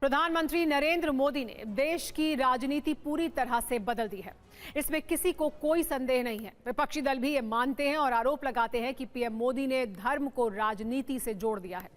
प्रधानमंत्री नरेंद्र मोदी ने देश की राजनीति पूरी तरह से बदल दी है। इसमें किसी को कोई संदेह नहीं है। विपक्षी दल भी ये मानते हैं और आरोप लगाते हैं कि पीएम मोदी ने धर्म को राजनीति से जोड़ दिया है।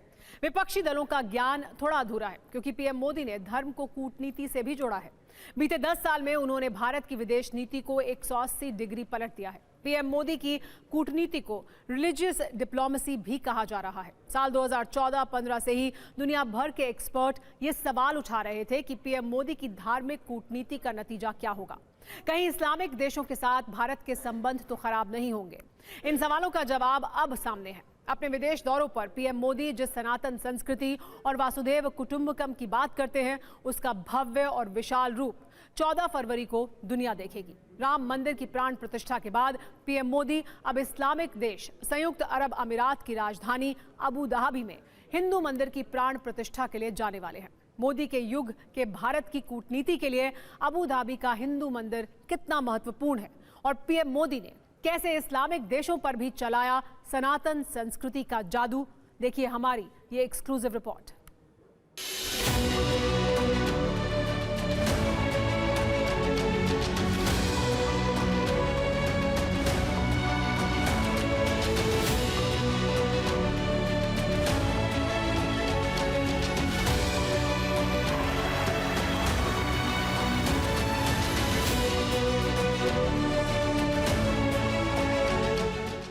विपक्षी दलों का ज्ञान थोड़ा अधूरा है क्योंकि पीएम मोदी ने धर्म को कूटनीति से भी जोड़ा है। बीते 10 साल में उन्होंने भारत की विदेश नीति को 180 डिग्री पलट दिया है। पीएम मोदी की कूटनीति को रिलीजियस डिप्लोमेसी भी कहा जा रहा है। साल 2014-15 से ही दुनिया भर के एक्सपर्ट ये सवाल उठा रहे थे कि पीएम मोदी की धार्मिक कूटनीति का नतीजा क्या होगा। कहीं इस्लामिक देशों के साथ भारत के संबंध तो खराब नहीं होंगे। इन सवालों का जवाब अब सामने है। अपने विदेश दौरों पर पीएम मोदी जिस सनातन संस्कृति और वासुदेव कुटुंबकम की बात करते हैं, उसका भव्य और विशाल रूप 14 फरवरी को दुनिया देखेगी। राम मंदिर की प्राण प्रतिष्ठा के बाद पीएम मोदी अब इस्लामिक देश संयुक्त अरब अमीरात की राजधानी अबू धाबी में हिंदू मंदिर की प्राण प्रतिष्ठा के लिए जाने वाले हैं। मोदी के युग के भारत की कूटनीति के लिए अबू धाबी का हिंदू मंदिर कितना महत्वपूर्ण है और पीएम मोदी ने कैसे इस्लामिक देशों पर भी चलाया सनातन संस्कृति का जादू, देखिए हमारी ये एक्सक्लूसिव रिपोर्ट।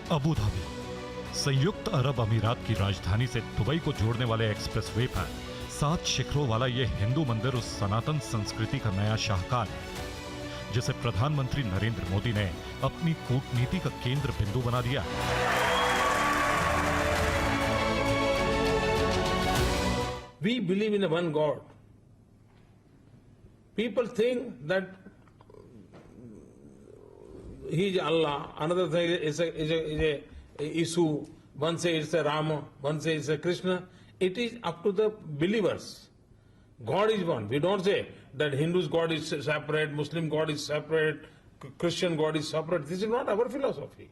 अबू धाबी संयुक्त अरब अमीरात की राजधानी से दुबई को जोड़ने वाले एक्सप्रेसवे पर 7 शिखरों वाला यह हिंदू मंदिर उस सनातन संस्कृति का नया शाहकार है जिसे प्रधानमंत्री नरेंद्र मोदी ने अपनी कूटनीति का केंद्र बिंदु बना दिया। We believe in a one God. People think that he is Allah. Another thing is a issue. One says it's a Rama. One says it's a Krishna. It is up to the believers. God is one. We don't say that Hindu's God is separate, Muslim God is separate, Christian God is separate. This is not our philosophy.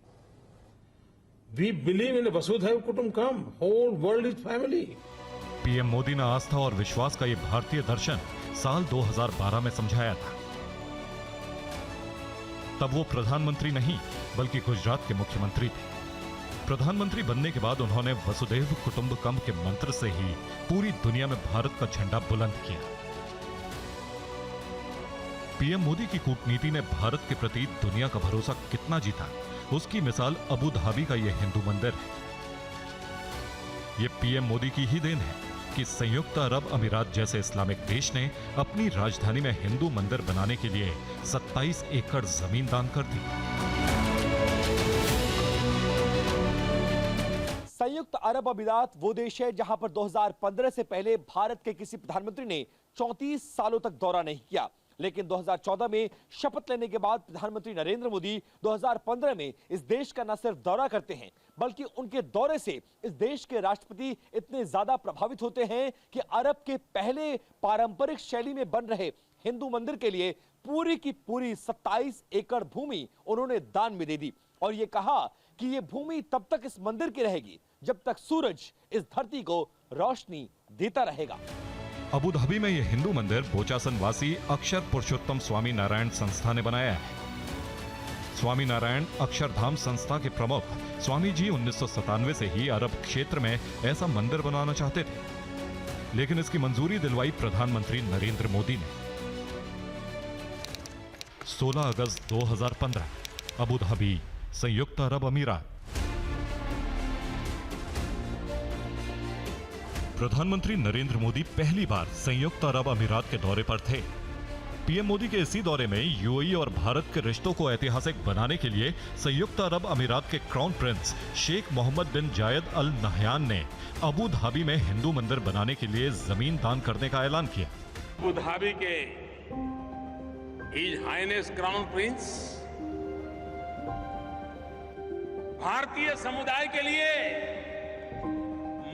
We believe in a Vasudhaiva Kutumbakam. Whole world is family. PM Modi ने आस्था और विश्वास का ये भारतीय दर्शन साल 2012 में समझाया था। तब वो प्रधानमंत्री नहीं बल्कि गुजरात के मुख्यमंत्री थे। प्रधानमंत्री बनने के बाद उन्होंने वसुधैव कुटुंबकम के मंत्र से ही पूरी दुनिया में भारत का झंडा बुलंद किया। पीएम मोदी की कूटनीति ने भारत के प्रति दुनिया का भरोसा कितना जीता, उसकी मिसाल अबू धाबी का यह हिंदू मंदिर है। यह पीएम मोदी की ही देन है कि संयुक्त अरब अमीरात जैसे इस्लामिक देश ने अपनी राजधानी में हिंदू मंदिर बनाने के लिए 27 एकड़ जमीन दान कर दी। संयुक्त अरब अमीरात वो देश है जहां पर 2015 से पहले भारत के किसी प्रधानमंत्री ने 34 सालों तक दौरा नहीं किया, लेकिन 2014 में शपथ लेने के बाद प्रधानमंत्री नरेंद्र मोदी 2015 में इस देश का न सिर्फ दौरा करते हैं बल्कि उनके दौरे से इस देश के राष्ट्रपति इतने ज्यादा प्रभावित होते हैं कि अरब के पहले पारंपरिक शैली में बन रहे हिंदू मंदिर के लिए पूरी की पूरी 27 एकड़ भूमि उन्होंने दान में दे दी और ये कहा कि ये भूमि तब तक इस मंदिर की रहेगी जब तक सूरज इस धरती को रोशनी देता रहेगा। अबू धाबी में यह हिंदू मंदिर बोचासन वासी अक्षर पुरुषोत्तम स्वामी नारायण संस्था ने बनाया है। स्वामी नारायण अक्षरधाम संस्था के प्रमुख स्वामी जी 1997 से ही अरब क्षेत्र में ऐसा मंदिर बनाना चाहते थे, लेकिन इसकी मंजूरी दिलवाई प्रधानमंत्री नरेंद्र मोदी ने। 16 अगस्त 2015 अबू धाबी संयुक्त अरब अमीरात। प्रधानमंत्री नरेंद्र मोदी पहली बार संयुक्त अरब अमीरात के दौरे पर थे। पीएम मोदी के इसी दौरे में यूएई और भारत के रिश्तों को ऐतिहासिक बनाने के लिए संयुक्त अरब अमीरात के क्राउन प्रिंस शेख मोहम्मद बिन जायद अल नहयान ने अबू धाबी में हिंदू मंदिर बनाने के लिए जमीन दान करने का ऐलान किया। अबू धाबी के हिज हाइनेस क्राउन प्रिंस भारतीय समुदाय के लिए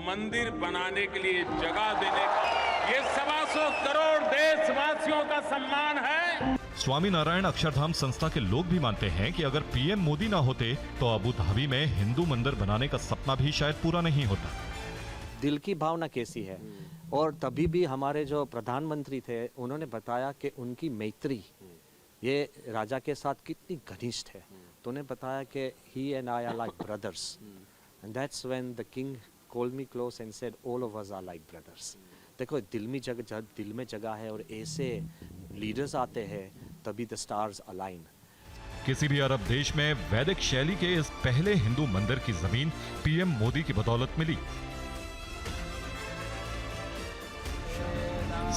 मंदिर बनाने के लिए जगह देने का ये 125 करोड़ देशवासियों का सम्मान है। स्वामी नारायण अक्षरधाम संस्था के लोग भी मानते हैं कि अगर पीएम मोदी ना होते तो अबू धाबी में हिंदू मंदिर बनाने का सपना भी शायद पूरा नहीं होता। दिल की भावना कैसी है, और तभी भी हमारे जो प्रधानमंत्री थे उन्होंने बताया कि उनकी मैत्री ये राजा के साथ कितनी घनिष्ठ है। तो उन्हें बताया कि he and I are like brothers and that's when the king called me close and said all of us are like brothers। देखो दिल में जगह है और ऐसे लीडर्स आते हैं तभी द स्टार्स अलाइन। किसी भी अरब देश में वैदिक शैली के इस पहले हिंदू मंदिर की जमीन पीएम मोदी की बदौलत मिली।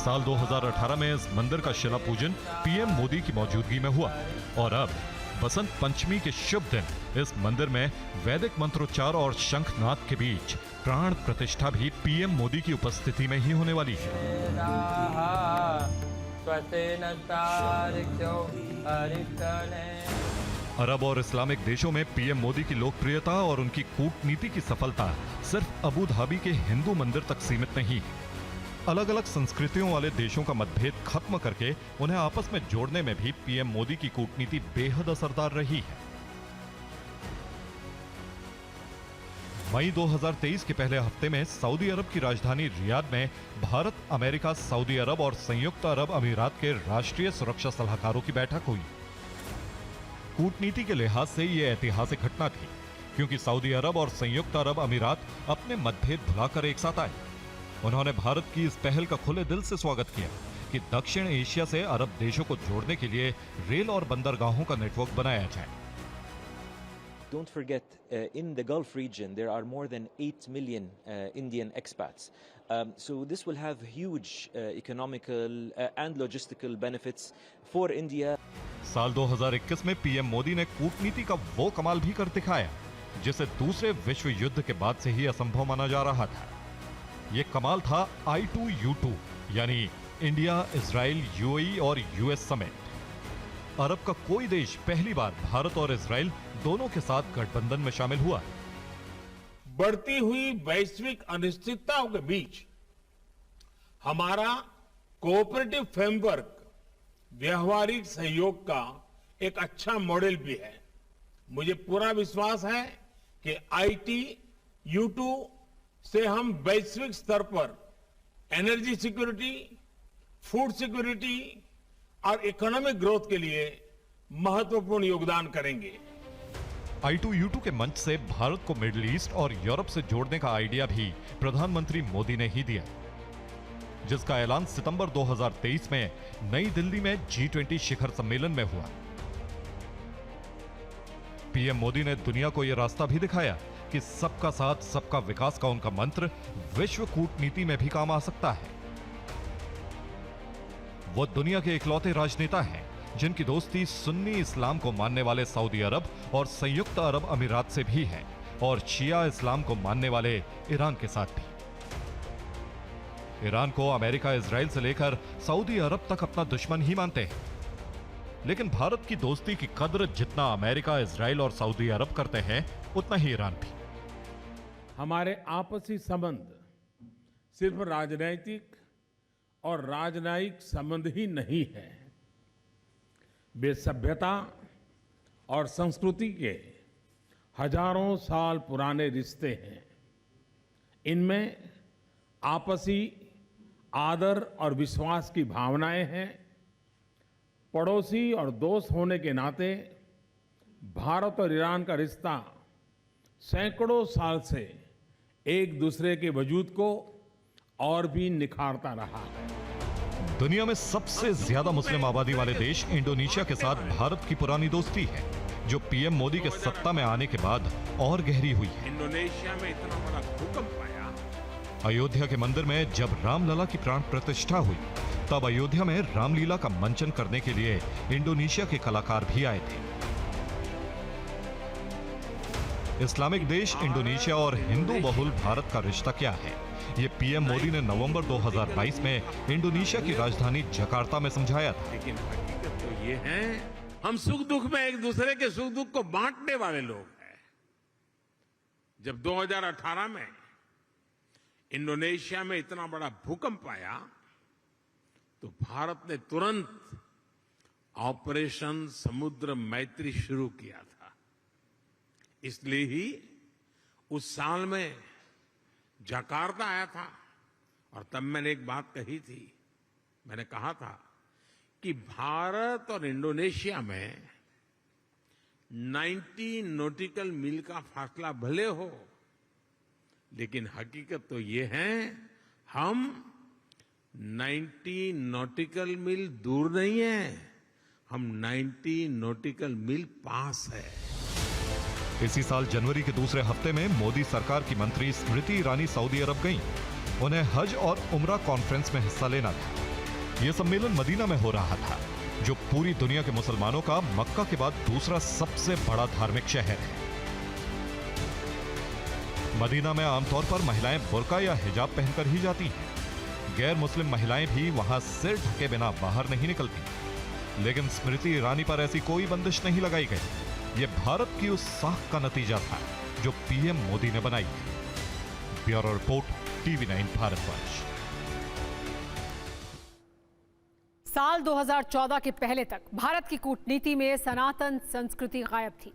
साल 2018 में इस मंदिर का शिला पूजन पीएम मोदी की मौजूदगी में हुआ और अब बसंत पंचमी के शुभ दिन इस मंदिर में वैदिक मंत्रोच्चार और शंखनाद के बीच प्राण प्रतिष्ठा भी पीएम मोदी की उपस्थिति में ही होने वाली है। अरब और इस्लामिक देशों में पीएम मोदी की लोकप्रियता और उनकी कूटनीति की सफलता सिर्फ अबू धाबी के हिंदू मंदिर तक सीमित नहीं है। अलग अलग संस्कृतियों वाले देशों का मतभेद खत्म करके उन्हें आपस में जोड़ने में भी पीएम मोदी की कूटनीति बेहद असरदार रही है। मई 2023 के पहले हफ्ते में सऊदी अरब की राजधानी रियाद में भारत, अमेरिका, सऊदी अरब और संयुक्त अरब अमीरात के राष्ट्रीय सुरक्षा सलाहकारों की बैठक हुई। कूटनीति के लिहाज से यह ऐतिहासिक घटना थी क्योंकि सऊदी अरब और संयुक्त अरब अमीरात अपने मतभेद भुलाकर एक साथ आए। उन्होंने भारत की इस पहल का खुले दिल से स्वागत किया कि दक्षिण एशिया से अरब देशों को जोड़ने के लिए रेल और बंदरगाहों का नेटवर्क बनाया जाए। Don't forget, in the Gulf region, there are more than 8 million Indian expats. So this will have huge economical and logistical benefits for India. साल 2021 में पीएम मोदी ने कूटनीति का वो कमाल भी कर दिखाया जिसे दूसरे विश्व युद्ध के बाद से ही असंभव माना जा रहा था। ये कमाल था I2U2 यानी इंडिया, इजराइल, यूएई और यूएस समेत अरब का कोई देश पहली बार भारत और इजराइल दोनों के साथ गठबंधन में शामिल हुआ। बढ़ती हुई वैश्विक अनिश्चितताओं के बीच हमारा कोऑपरेटिव फ्रेमवर्क व्यवहारिक सहयोग का एक अच्छा मॉडल भी है। मुझे पूरा विश्वास है कि I2U2 से हम वैश्विक स्तर पर एनर्जी सिक्योरिटी, फूड सिक्योरिटी और इकोनॉमिक ग्रोथ के लिए महत्वपूर्ण योगदान करेंगे। I2U2 के मंच से भारत को मिडिल ईस्ट और यूरोप से जोड़ने का आइडिया भी प्रधानमंत्री मोदी ने ही दिया, जिसका ऐलान सितंबर 2023 में नई दिल्ली में G20 शिखर सम्मेलन में हुआ। पीएम मोदी ने दुनिया को यह रास्ता भी दिखाया कि सबका साथ सबका विकास का उनका मंत्र विश्व कूटनीति में भी काम आ सकता है। वो दुनिया के इकलौते राजनेता हैं जिनकी दोस्ती सुन्नी इस्लाम को मानने वाले सऊदी अरब और संयुक्त अरब अमीरात से भी है और शिया इस्लाम को मानने वाले ईरान के साथ भी। ईरान को अमेरिका, इजराइल से लेकर सऊदी अरब तक अपना दुश्मन ही मानते हैं, लेकिन भारत की दोस्ती की कद्र जितना अमेरिका, इजराइल और सऊदी अरब करते हैं उतना ही ईरान भी। हमारे आपसी संबंध सिर्फ राजनैतिक और राजनयिक संबंध ही नहीं है, वे सभ्यता और संस्कृति के हजारों साल पुराने रिश्ते हैं। इनमें आपसी आदर और विश्वास की भावनाएं हैं। पड़ोसी और दोस्त होने के नाते भारत और ईरान का रिश्ता सैकड़ों साल से एक दूसरे के वजूद को और भी निखारता रहा है। दुनिया में सबसे ज्यादा मुस्लिम आबादी वाले देश इंडोनेशिया के साथ भारत की पुरानी दोस्ती है, जो पीएम मोदी के सत्ता में आने के बाद और गहरी हुई है। इंडोनेशिया में इतना बड़ा भूकंप आया। अयोध्या के मंदिर में जब रामलला की प्राण प्रतिष्ठा हुई, तब अयोध्या में रामलीला का मंचन करने के लिए इंडोनेशिया के कलाकार भी आए थे। इस्लामिक देश इंडोनेशिया और हिंदू बहुल भारत का रिश्ता क्या है, ये पीएम मोदी ने नवंबर 2022 में इंडोनेशिया की राजधानी जकार्ता में समझाया था। लेकिन हकीकत तो ये है, हम सुख दुख में एक दूसरे के सुख दुख को बांटने वाले लोग हैं। जब 2018 में इंडोनेशिया में इतना बड़ा भूकंप आया, तो भारत ने तुरंत ऑपरेशन समुद्र मैत्री शुरू किया था। इसलिए ही उस साल में जकार्ता आया था और तब मैंने एक बात कही थी, मैंने कहा था कि भारत और इंडोनेशिया में 90 नॉटिकल मील का फासला भले हो, लेकिन हकीकत तो ये है हम 90 नॉटिकल मील दूर नहीं है, हम 90 नॉटिकल मील पास है। इसी साल जनवरी के दूसरे हफ्ते में मोदी सरकार की मंत्री स्मृति ईरानी सऊदी अरब गईं। उन्हें हज और उम्रा कॉन्फ्रेंस में हिस्सा लेना था। यह सम्मेलन मदीना में हो रहा था, जो पूरी दुनिया के मुसलमानों का मक्का के बाद दूसरा सबसे बड़ा धार्मिक शहर है। मदीना में आमतौर पर महिलाएं बुर्का या हिजाब पहनकर ही जाती हैं। गैर मुस्लिम महिलाएं भी वहां सिर ढके बिना बाहर नहीं निकलती। लेकिन स्मृति ईरानी पर ऐसी कोई बंदिश नहीं लगाई गई। यह भारत की उस साख का नतीजा था जो पीएम मोदी ने बनाई। Bureau report, TV9 Bharatvarsh. साल 2014 के पहले तक भारत की कूटनीति में सनातन संस्कृति गायब थी।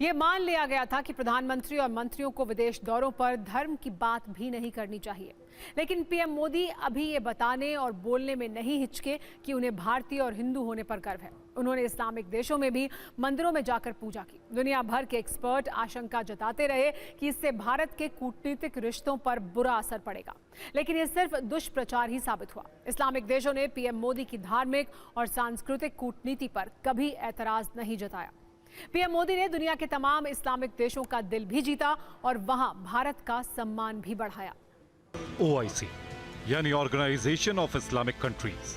ये मान लिया गया था कि प्रधानमंत्री और मंत्रियों को विदेश दौरों पर धर्म की बात भी नहीं करनी चाहिए। लेकिन पीएम मोदी अभी ये बताने और बोलने में नहीं हिचके कि उन्हें भारतीय और हिंदू होने पर गर्व है। उन्होंने इस्लामिक देशों में भी मंदिरों में जाकर पूजा की। दुनिया भर के एक्सपर्ट आशंका जताते रहे कि इससे भारत के कूटनीतिक रिश्तों पर बुरा असर पड़ेगा, लेकिन ये सिर्फ दुष्प्रचार ही साबित हुआ। इस्लामिक देशों ने पीएम मोदी की धार्मिक और सांस्कृतिक कूटनीति पर कभी ऐतराज नहीं जताया। पीएम मोदी ने दुनिया के तमाम इस्लामिक देशों का दिल भी जीता और वहां भारत का सम्मान भी बढ़ाया। OIC यानी ऑर्गेनाइजेशन ऑफ इस्लामिक कंट्रीज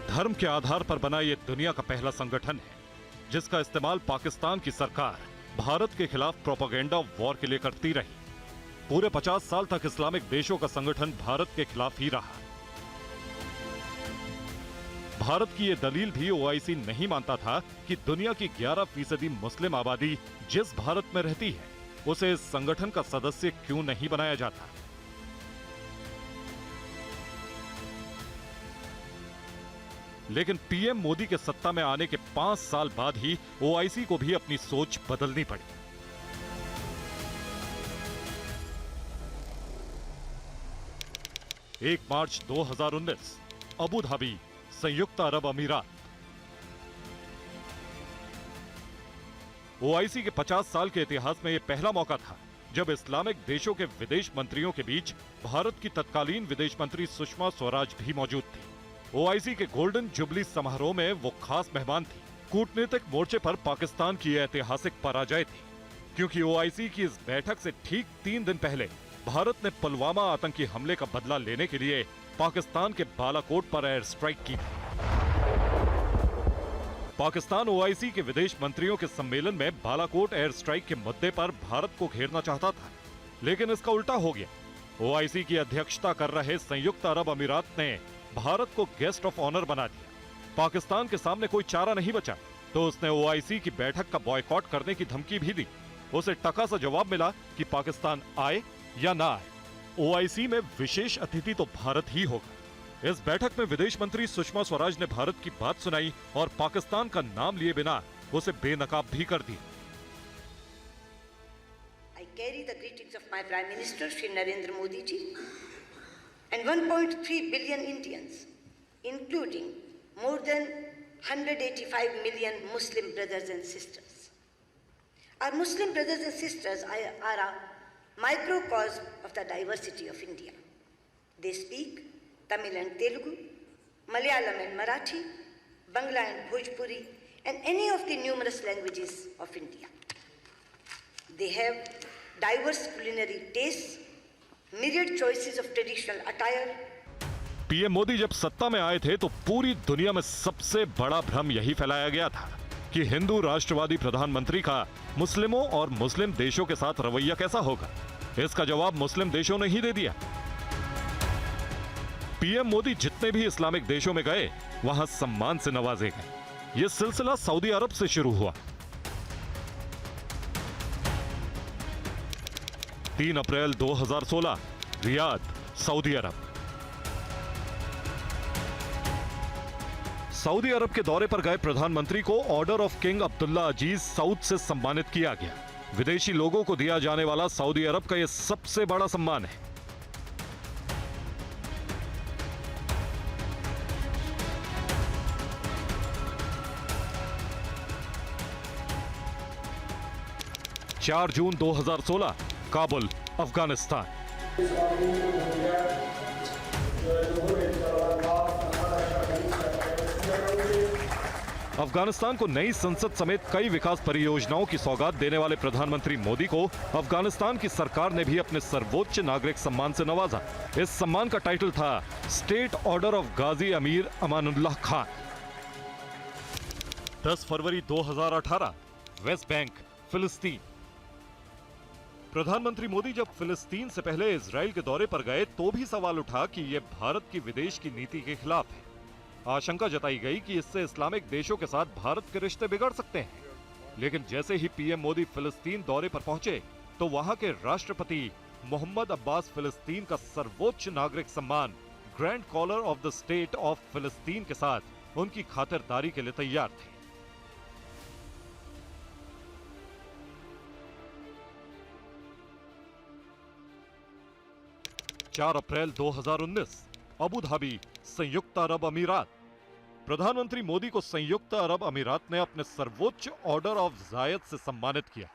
धर्म के आधार पर बना ये दुनिया का पहला संगठन है, जिसका इस्तेमाल पाकिस्तान की सरकार भारत के खिलाफ प्रोपेगेंडा वॉर के लिए करती रही। पूरे 50 साल तक इस्लामिक देशों का संगठन भारत के खिलाफ ही रहा। भारत की यह दलील भी OIC नहीं मानता था कि दुनिया की 11% मुस्लिम आबादी जिस भारत में रहती है, उसे इस संगठन का सदस्य क्यों नहीं बनाया जाता। लेकिन पीएम मोदी के सत्ता में आने के 5 साल बाद ही OIC को भी अपनी सोच बदलनी पड़ी। एक मार्च 2019, अबू धाबी, संयुक्त अरब अमीरात। OIC के 50 साल के इतिहास में यह पहला मौका था जब इस्लामिक देशों के विदेश मंत्रियों के बीच भारत की तत्कालीन विदेश मंत्री सुषमा स्वराज भी मौजूद थी। OIC के गोल्डन जुबली समारोह में वो खास मेहमान थी। कूटनीतिक मोर्चे पर पाकिस्तान की ऐतिहासिक पराजय थी, क्योंकि OIC की इस बैठक से ठीक 3 दिन पहले भारत ने पुलवामा आतंकी हमले का बदला लेने के लिए पाकिस्तान के बालाकोट पर एयर स्ट्राइक की थी। पाकिस्तान OIC के विदेश मंत्रियों के सम्मेलन में बालाकोट एयर स्ट्राइक के मुद्दे पर भारत को घेरना चाहता था, लेकिन इसका उल्टा हो गया। OIC की अध्यक्षता कर रहे संयुक्त अरब अमीरात ने भारत को गेस्ट ऑफ ऑनर बना दिया। पाकिस्तान के सामने कोई चारा नहीं बचा, तो उसने OIC की बैठक का बॉयकॉट करने की धमकी भी दी। उसे टका सा जवाब मिला कि पाकिस्तान आए या ना आए, OIC में विशेष अतिथि तो भारत ही होगा। इस बैठक में विदेश मंत्री सुषमा स्वराज ने भारत की बात सुनाई और पाकिस्तान का नाम लिए बिना उसे बेनकाब भी कर दिया। I carry the greetings of my Prime Minister, Shri Narendra Modi ji, and 1.3 billion Indians, including more than 185 million Muslim brothers and sisters. Our Muslim brothers and sisters are a microcosm of the diversity of India. They speak Tamil and Telugu, Malayalam and Marathi, Bangla and Bhojpuri, and any of the numerous languages of India. They have diverse culinary tastes, myriad choices of traditional attire. PM Modi जब सत्ता में आए थे तो पूरी दुनिया में सबसे बड़ा भ्रम यही फैलाया गया था कि हिंदू राष्ट्रवादी प्रधानमंत्री का मुस्लिमों और मुस्लिम देशों के साथ रवैया कैसा होगा। इसका जवाब मुस्लिम देशों ने ही दे दिया। पीएम मोदी जितने भी इस्लामिक देशों में गए, वहां सम्मान से नवाजे गए। यह सिलसिला सऊदी अरब से शुरू हुआ। 3 अप्रैल 2016, रियाद, सऊदी अरब। सऊदी अरब के दौरे पर गए प्रधानमंत्री को ऑर्डर ऑफ किंग अब्दुल्ला अजीज सऊद से सम्मानित किया गया। विदेशी लोगों को दिया जाने वाला सऊदी अरब का यह सबसे बड़ा सम्मान है। 4 जून 2016, काबुल, अफगानिस्तान। अफगानिस्तान को नई संसद समेत कई विकास परियोजनाओं की सौगात देने वाले प्रधानमंत्री मोदी को अफगानिस्तान की सरकार ने भी अपने सर्वोच्च नागरिक सम्मान से नवाजा। इस सम्मान का टाइटल था स्टेट ऑर्डर ऑफ गाजी अमीर अमानुल्लाह खान। 10 फरवरी 2018, वेस्ट बैंक, फिलिस्तीन। प्रधानमंत्री मोदी जब फिलिस्तीन से पहले इजराइल के दौरे पर गए तो भी सवाल उठा कि यह भारत की विदेश की नीति के खिलाफ है। आशंका जताई गई कि इससे इस्लामिक देशों के साथ भारत के रिश्ते बिगड़ सकते हैं। लेकिन जैसे ही पीएम मोदी फिलिस्तीन दौरे पर पहुंचे तो वहां के राष्ट्रपति मोहम्मद अब्बास फिलिस्तीन का सर्वोच्च नागरिक सम्मान grand collar of the state of फिलिस्तीन के साथ उनकी खातिरदारी के लिए तैयार थे। चार अप्रैल 2019, अबू धाबी, संयुक्त अरब अमीरात। प्रधानमंत्री मोदी को संयुक्त अरब अमीरात ने अपने सर्वोच्च ऑर्डर ऑफ जायद से सम्मानित किया।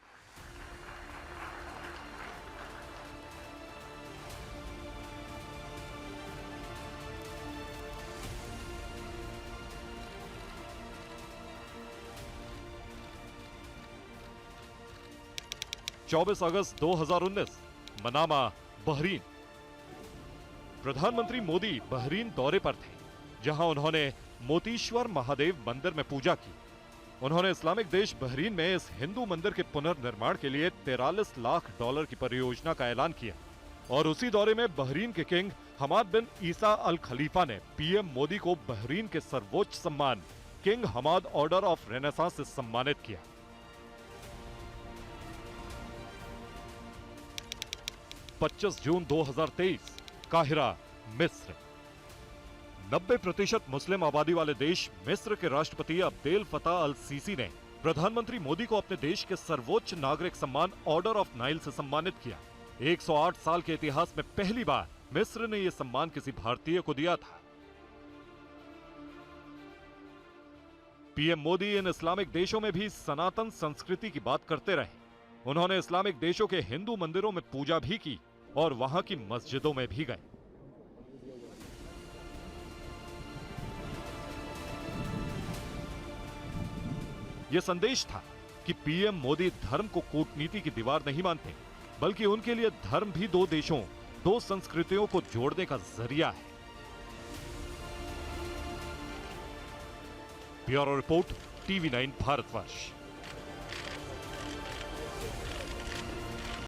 चौबीस अगस्त 2019, मनामा, बहरीन। प्रधानमंत्री मोदी बहरीन दौरे पर थे, जहां उन्होंने मोतीश्वर महादेव मंदिर में पूजा की। उन्होंने इस्लामिक देश बहरीन में इस हिंदू मंदिर के पुनर्निर्माण के लिए $43 लाख की परियोजना का ऐलान किया। और उसी दौरे में बहरीन के किंग हमाद बिन ईसा अल खलीफा ने पीएम मोदी को बहरीन के सर्वोच्च सम्मान King Hamad Order of Renaissance से सम्मानित किया। 25 जून 2023, काहिरा, मिस्र। 90% मुस्लिम आबादी वाले देश मिस्र के राष्ट्रपति अब्देल फताह अल सीसी ने प्रधानमंत्री मोदी को अपने देश के सर्वोच्च नागरिक सम्मान ऑर्डर ऑफ नाइल से सम्मानित किया। 108 साल के इतिहास में पहली बार मिस्र ने यह सम्मान किसी भारतीय को दिया था। पीएम मोदी इन इस्लामिक देशों में भी सनातन संस्कृति की बात करते रहे। उन्होंने इस्लामिक देशों के हिंदू मंदिरों में पूजा भी की और वहां की मस्जिदों में भी गए। यह संदेश था कि पीएम मोदी धर्म को कूटनीति की दीवार नहीं मानते, बल्कि उनके लिए धर्म भी दो देशों, दो संस्कृतियों को जोड़ने का जरिया है। Bureau report, TV9 Bharatvarsh.